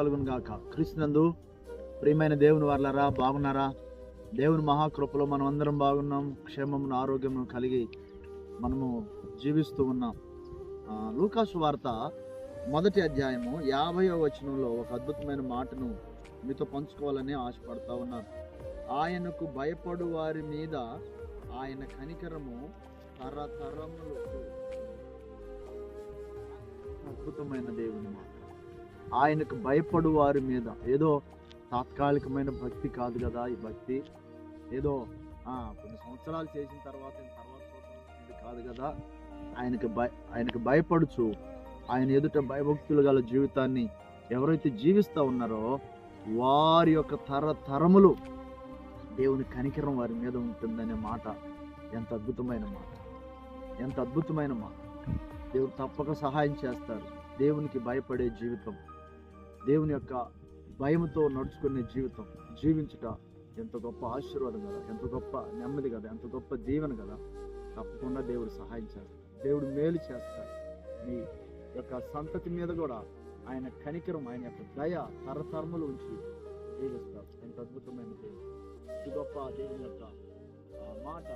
కలుగును గాక. క్రీస్తునందు ప్రియమైన దేవుని వారలారా, బాగున్నారా? దేవుని మహాకృపలో మనం అందరం బాగున్నాం. క్షేమమును ఆరోగ్యమును కలిగి మనము జీవిస్తూ ఉన్నాం. లూకాసు వార్త 1వ అధ్యాయము 50వ వచనంలో ఒక అద్భుతమైన మాటను మీతో పంచుకోవాలని ఆశపడతా ఉన్నాను. ఆయనకు భయపడు వారి మీద ఆయన కనికరము తరతరములకు. అద్భుతమైన దేవుని మాట. ఆయనకు భయపడు వారి మీద. ఏదో తాత్కాలికమైన భక్తి కాదు కదా ఈ భక్తి. ఏదో కొన్ని సంవత్సరాలు చేసిన తర్వాత ఇది కాదు కదా. ఆయనకు భయపడుచు ఆయన ఎదుట భయభక్తులు గల జీవితాన్ని ఎవరైతే జీవిస్తూ ఉన్నారో వారి యొక్క తరతరములు దేవుని కనికరం వారి మీద ఉంటుందనే మాట ఎంత అద్భుతమైన మాట, ఎంత అద్భుతమైన మాట. దేవుడు తప్పక సహాయం చేస్తారు. దేవునికి భయపడే జీవితం, దేవుని యొక్క భయముతో నడుచుకునే జీవితం జీవించుట ఎంత గొప్ప ఆశీర్వాదం కదా, ఎంత గొప్ప నెమ్మది కదా, ఎంత గొప్ప దీవెన కదా. తప్పకుండా దేవుడు సహాయం చేస్తాడు, దేవుడు మేలు చేస్తాడు. మీ యొక్క సంతతి మీద కూడా ఆయన కనికరం, ఆయన యొక్క దయ తరతరములు ఉంచి జీవిస్తారు. ఎంత అద్భుతమైన దేవుడు, ఎంత గొప్ప దేవుని యొక్క మాట.